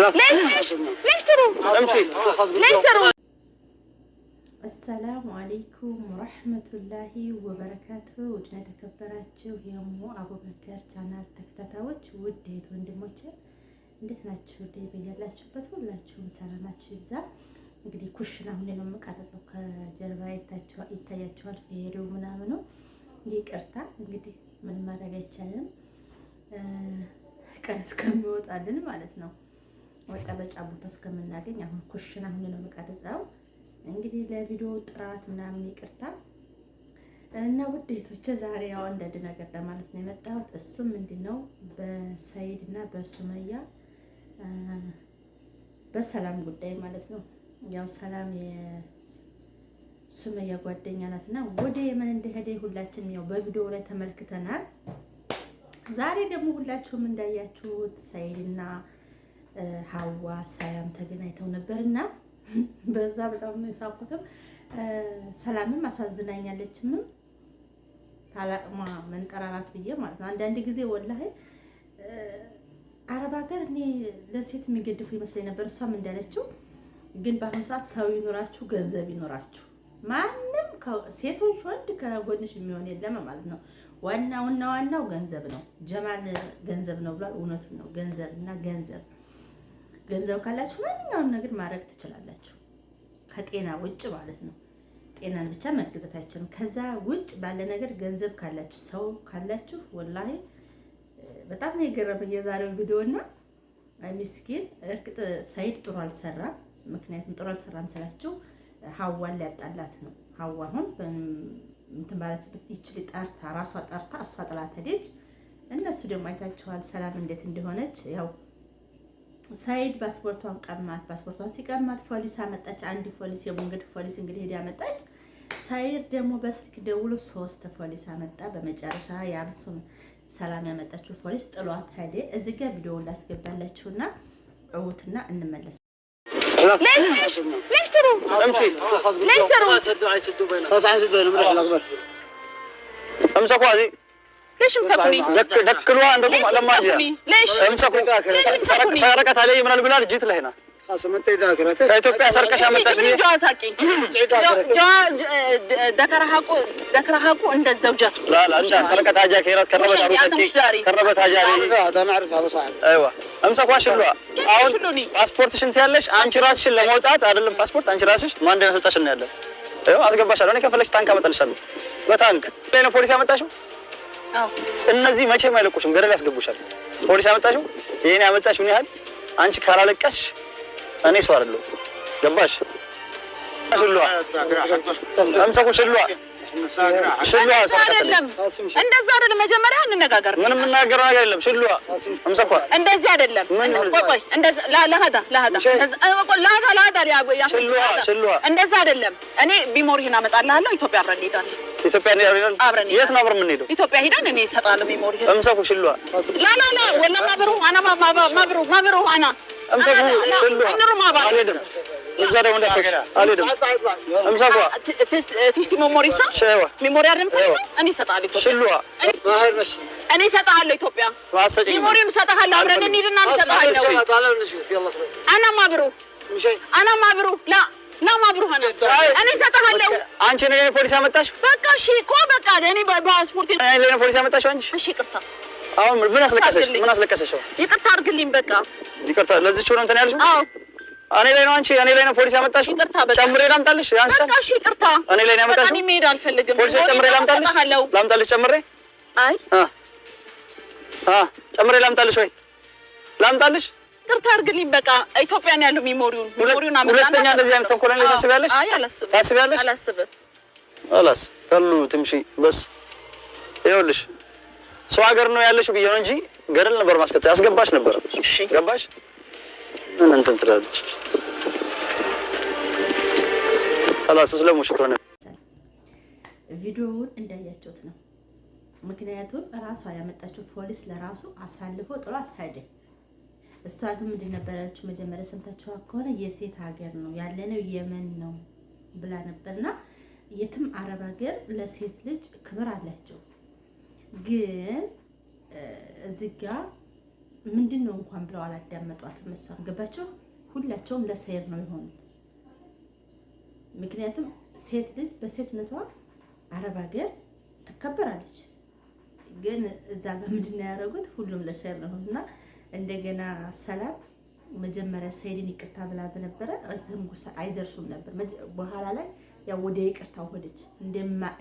ليش تروح؟ امشي ليش تروح؟ السلام عليكم ورحمة الله وبركاته. ودنا تكبراتشو يومو أبو بكر ቻናል ተከታታዮች ውድ ወንድሞቼ እንዴት ናችሁ? በያላችሁበት ሁላችሁም ሰላማችሁ ይብዛ። እንግዲህ ኩሽና ሁሌ ነው የምቀርጸው ከጀርባ ይታያችኋል ፌሪው ምናምን ነው። ይቅርታ እንግዲህ ምን ማድረግ አይቻልም። ቀን እስከሚወጣልን ማለት ነው ወጣበጫ ቦታ እስከምናገኝ አሁን ኩሽና ሁሌ ነው የምቀርጸው። እንግዲህ ለቪዲዮ ጥራት ምናምን ይቅርታ እና ውዴቶቼ ዛሬ ያው አንድ ነገር ለማለት ነው የመጣሁት። እሱም ምንድነው በሰይድ እና በሱመያ በሰላም ጉዳይ ማለት ነው። ያው ሰላም የሱመያ ጓደኛ ናትና ወደ የመን እንደሄደ ሁላችንም ያው በቪዲዮ ላይ ተመልክተናል። ዛሬ ደግሞ ሁላችሁም እንዳያችሁት ሰይድና ሀዋ ሰላም ተገናኝተው ነበርና በዛ በጣም ነው የሳቁትም። ሰላምም አሳዝናኛለችም ታላቅማ መንጠራራት ብዬ ማለት ነው። አንዳንድ ጊዜ ወላሂ አረብ ሀገር እኔ ለሴት የሚገድፉ ይመስለኝ ነበር። እሷም እንዳለችው ግን በአሁኑ ሰዓት ሰው ይኖራችሁ ገንዘብ ይኖራችሁ ማንም ሴቶች ወንድ ከጎንሽ የሚሆን የለም ማለት ነው። ዋናው ገንዘብ ነው። ጀማል ገንዘብ ነው ብሏል። እውነቱን ነው። ገንዘብና ገንዘብ ካላችሁ ማንኛውም ነገር ማድረግ ትችላላችሁ። ከጤና ውጭ ማለት ነው። ጤናን ብቻ መግዛት አይችልም። ከዛ ውጭ ባለ ነገር ገንዘብ ካላችሁ ሰው ካላችሁ ወላሂ በጣም ነው የገረመኝ የዛሬው ቪዲዮና ምስኪን እርግጥ ሰይድ ጥሩ አልሰራም። ምክንያቱም ጥሩ አልሰራም ስላችሁ ሀዋን ሊያጣላት ነው። ሀዋ አሁን እንትን ባለችበት ይችል ጠርታ ራሷ ጠርታ እሷ ጥላት ሄደች። እነሱ ደግሞ አይታችኋል ሰላም እንዴት እንደሆነች። ያው ሰይድ ፓስፖርቷን ቀማት። ፓስፖርቷን ሲቀማት ፖሊስ አመጣች። አንድ ፖሊስ የሙንገድ ፖሊስ እንግዲህ ሄዳ አመጣች። ሰይድ ደግሞ በስልክ ደውሎ 3 ፖሊስ አመጣ። በመጨረሻ ያምሱን ሰላም ያመጣችው ፖሊስ ጥሏት ሄደ። እዚህ ጋር ቪዲዮውን ላስገባላችሁና እውትና እንመለስ። ليش تروح؟ امشي ليش تروح؟ سدوا بينهم امسكوا هذه ليش مسكوني؟ دكلوها عندكم لما اجي ليش؟ امسكوا سرقت علي من البلاد جيت لهنا خلاص ما انت ذاكرتك كايتوبيا سرقش አመጣሽ ነው ጃዛቂ دكرهاكو عند الزوجات لا انت سرقت حاجه كيرات كربت حاجه هذا ما اعرف هذا صاحب ايوه امسكوا شلوا አሁን ፓስፖርትሽን ትያለሽ አንቺ ራስሽን ለመውጣት አይደለም ፓስፖርት አንቺ ራስሽ ማን እንደሆነሽ ነው ያለው አይው አስገባሻለሁ እኔ ከፈለግሽ ታንክ አመጣልሻለሁ በታንክ ለኔ ፖሊስ ያመጣሽው አው እነዚህ መቼም አይለቁሽም ገደል ያስገቡሻል ፖሊስ ያመጣሽው ይሄን ያመጣሽው ነው ያህል አንቺ ካላለቀስሽ እኔ ሰው አይደለሁ ገባሽ ሽሉዋ አምሳኩ ሽሉዋ አይደለም እንደዛ አይደለም መጀመሪያ እንነጋገር ምንም እናገረው ነገር የለም ሽሉዋ አምሳኩ እንደዚህ አይደለም ቆይ እንደዛ ለሃዳ ያ ሽሉዋ እንደዛ አይደለም እኔ ቢሞሪህን አመጣልሃለሁ ኢትዮጵያ አብረን እንሄዳለን ኢትዮጵያ እንሄዳለን የት ነው አብረን የምንሄደው ኢትዮጵያ ሄደን እኔ እሰጣለሁ ቢሞሪህን አምሳኩ ሽሉዋ ላ ወላ ማብሩ አና امسكوا شلوا اليدم الزرع وندسك اليدم امسكوا تشتي ميموريسا ميموري عرم اني سطالي شلوا ماهر ماشي اني سطالي ኢትዮጵያ ميموري مسطالي አብረን እንሂድና እንሰጣለሁ نشوف يلا انا ማብሩ لا ማብሩ እኔ ሰጣለሁ አንቺ ነኝ ፖሊስ አመጣሽ በቃ እሺ እኮ በቃ እኔ በፓስፖርት እኔ ለኔ ፖሊስ አመጣሽ አንቺ እሺ ይቅርታ አሁን ምን አስለቀሰሽ ይቅርታ አድርግልኝ በቃ ይቅርታ ለዚህ ቹን እንትን ያልሽው አዎ እኔ ላይ ነው ፖሊስ ያመጣሽው ጨምሬ ላምጣልሽ ያንሳል በቃ እሺ ይቅርታ እኔ ላይ ነው ያመጣሽው እኔ መሄድ አልፈልግም ፖሊስ ጨምሬ ላምጣልሽ ጨምሬ አይ ጨምሬ ላምጣልሽ ወይ ላምጣልሽ ይቅርታ አድርግልኝ በቃ ኢትዮጵያ ነው ያለው ሚሞሪውን አመጣና ሁለተኛ እንደዚህ አይነት ተንኮል ላይ ታስቢያለሽ አይ አላስብም خلاص ከሉ ትምሺ በስ ይኸውልሽ ሰው ሀገር ነው ያለሽው ብዬ ነው እንጂ ገደል ነበር ማስከተል ያስገባሽ ነበር እሺ ገባሽ ምን እንትን ትላለች خلاص ስለሙ ሽክራን ቪዲዮውን እንዳያችሁት ነው። ምክንያቱም ራሷ ያመጣችው ፖሊስ ለራሱ አሳልፎ ጥሏት ሄደ። እሷ ግን ምንድን ነበረችው መጀመሪያ ሰምታችኋ ከሆነ የሴት ሀገር ነው ያለነው የመን ነው ብላ ነበርና የትም አረብ ሀገር ለሴት ልጅ ክብር አላቸው። ግን እዚህ ጋር ምንድነው እንኳን ብለው አላዳመጧትም። እሷን ገባቸው። ሁላቸውም ለሰይድ ነው የሆኑት። ምክንያቱም ሴት ልጅ በሴትነቷ አረብ ሀገር ትከበራለች። ግን እዛ ጋር ምንድነው ያደረጉት? ሁሉም ለሰይድ ነው እና እንደገና ሰላም መጀመሪያ ሰይድን ይቅርታ ብላ በነበረ እዚህም ጉሳ አይደርሱም ነበር። በኋላ ላይ ያው ወደ ይቅርታው ሆደች።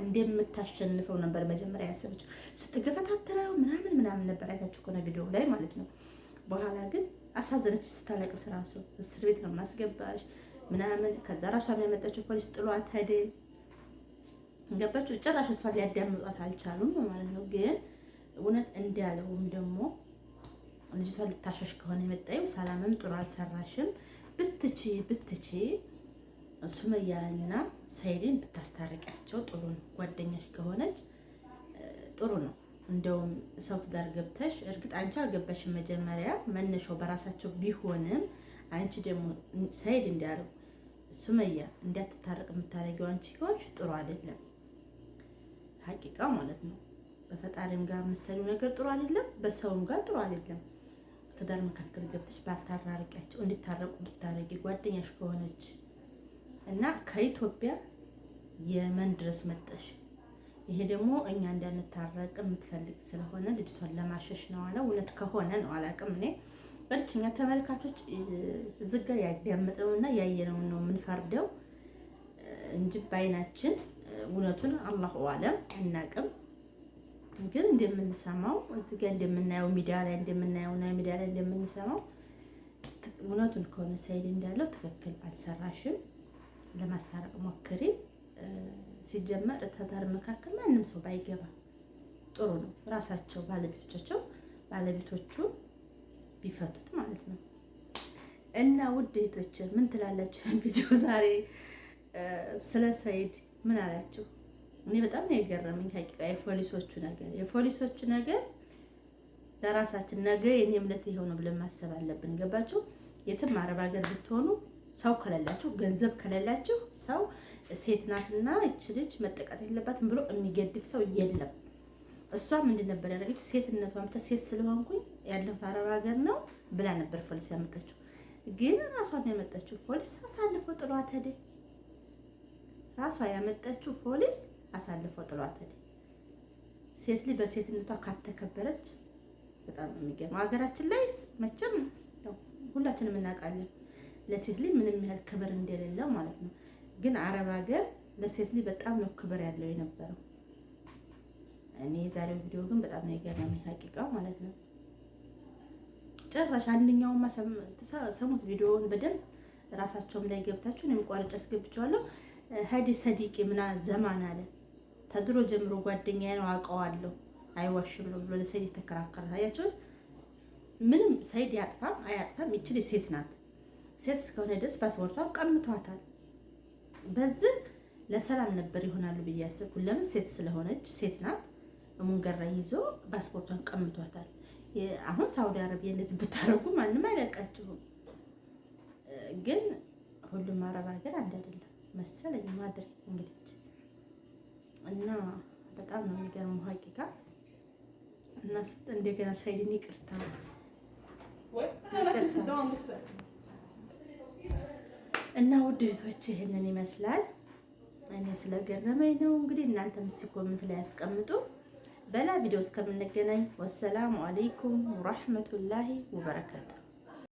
እንደምታሸንፈው ነበር መጀመሪያ ያሰበችው። ስትገፈታተረው ምናምን ነበር አይታችሁ ከሆነ ቪዲዮ ላይ ማለት ነው። በኋላ ግን አሳዘነች። ስታለቅስ ራሱ እስር ቤት ነው ማስገባሽ ምናምን። ከዛ ራሷን ያመጣችው ፖሊስ ጥሏት ሄደ። ገባችሁ? ጭራሽ እሷን ሊያዳምጧት አልቻሉም ማለት ነው። ግን እውነት እንዳለውም ደግሞ ልጅቷ ልታሸሽ ከሆነ የመጣየው ሰላምም ጥሩ አልሰራሽም። ብትቺ ሱመያና ሰይድን ብታስታረቂያቸው ጥሩ ነው። ጓደኛሽ ከሆነች ጥሩ ነው። እንደውም ሰው ትዳር ገብተሽ እርግጥ አንቺ አልገባሽም መጀመሪያ መነሻው በራሳቸው ቢሆንም አንቺ ደግሞ ሰይድ እንዲያለው ሱመያ እንዳትታረቅ የምታደርጊው አንቺ ከሆንሽ ጥሩ አይደለም። ሀቂቃ ማለት ነው። በፈጣሪም ጋር የምትሰሪው ነገር ጥሩ አይደለም፣ በሰውም ጋር ጥሩ አይደለም። ትዳር መካከል ገብተሽ ባታራርቂያቸው እንዲታረቁ ብታረጊ ጓደኛሽ ከሆነች እና ከኢትዮጵያ የመን ድረስ መጠሽ ይሄ ደግሞ እኛ እንዳንታረቅ የምትፈልግ ስለሆነ ልጅቷን ለማሸሽ ነው አለ። እውነት ከሆነ ነው አላውቅም። እኔ በልችኛ ተመልካቾች ዝጋ ያዳመጥነውና ያየነውን ነው የምንፈርደው እንጂ ባይናችን እውነቱን አላሁ አለም አናውቅም። ግን እንደምንሰማው እዚህ ጋር እንደምናየው ሚዲያ ላይ እንደምንሰማው እውነቱን ከሆነ ሰይድ እንዳለው ትክክል አልሰራሽም፣ ለማስታረቅ ሞክሪ። ሲጀመር ትዳር መካከል ማንም ሰው ባይገባ ጥሩ ነው። ራሳቸው ባለቤቶቹ ቢፈቱት ማለት ነው። እና ውድ እህቶች ምን ትላላችሁ? ቪዲዮ ዛሬ ስለ ሰይድ ምን አላችሁ? እኔ በጣም ነው የገረመኝ ሀቂቃ የፖሊሶቹ ነገር ለራሳችን ነገ የኔ እምነት ይሄው ነው ብለን ማሰብ አለብን። ገባችሁ? የትም አረብ ሀገር ብትሆኑ ሰው ከሌላችሁ ገንዘብ ከሌላችሁ ሰው ሴት ናትና እች ልጅ መጠቃት የለባትም ብሎ የሚገድፍ ሰው የለም። እሷ ምንድን ነበር ያደረገች? ሴትነቷ ብቻ ሴት ስለሆንኩኝ ያለሁት አረብ ሀገር ነው ብላ ነበር ፖሊስ ያመጣችው። ግን ራሷን ያመጣችው ፖሊስ አሳልፎ ጥሏት ሄደ። ራሷ ያመጣችው ፖሊስ አሳልፎ ጥሏት ሄደ። ሴት ልጅ በሴትነቷ ካተከበረች በጣም የሚገርም ሀገራችን ላይ መቼም ሁላችንም እናውቃለን ለሴት ልጅ ምንም ያህል ክብር እንደሌለው ማለት ነው። ግን አረብ ሀገር ለሴት ልጅ በጣም ነው ክብር ያለው የነበረው። እኔ የዛሬው ቪዲዮ ግን በጣም ነው የገረመኝ ሀቂቃ ማለት ነው። ጭራሽ አንደኛውማ ሰሙት ቪዲዮውን በደንብ ራሳቸውም ላይ ገብታችሁ እኔም ቆርጬ አስገብቼዋለሁ። ሀዲ ሰዲቂ ምና ዘማን አለ ተድሮ ጀምሮ ጓደኛዬ ነው አውቀዋለሁ አይዋሽም ነው ብሎ ለሰይድ ተከራከረ። ታያችሁት? ምንም ሰይድ ያጥፋም አያጥፋም ይችል ሴት ናት። ሴት እስከሆነ ድረስ ፓስፖርቷን ቀምቷታል። በዚህ ለሰላም ነበር ይሆናሉ ብዬ ያሰብኩ። ለምን ሴት ስለሆነች ሴት ናት። ሙንገራ ይዞ ፓስፖርቷን ቀምቷታል። አሁን ሳውዲ አረቢያ እንደዚህ ብታረጉ ማንም አይለቃችሁም። ግን ሁሉም አረብ ሀገር አንድ አይደለም መሰለኝ ማድረግ እንግዲህ እና በጣም ነው የሚገርመው ሀቂቃ። እና እንደገና ሰይድን ይቅርታ እና ውድ እህቶች ይሄንን ይመስላል። እኔ ስለገረመኝ ነው እንግዲህ እናንተም ኮሜንት ላይ ያስቀምጡ። በላ ቪዲዮ እስከምንገናኝ ወሰላሙ አለይኩም ወራህመቱላሂ ወበረካቱ።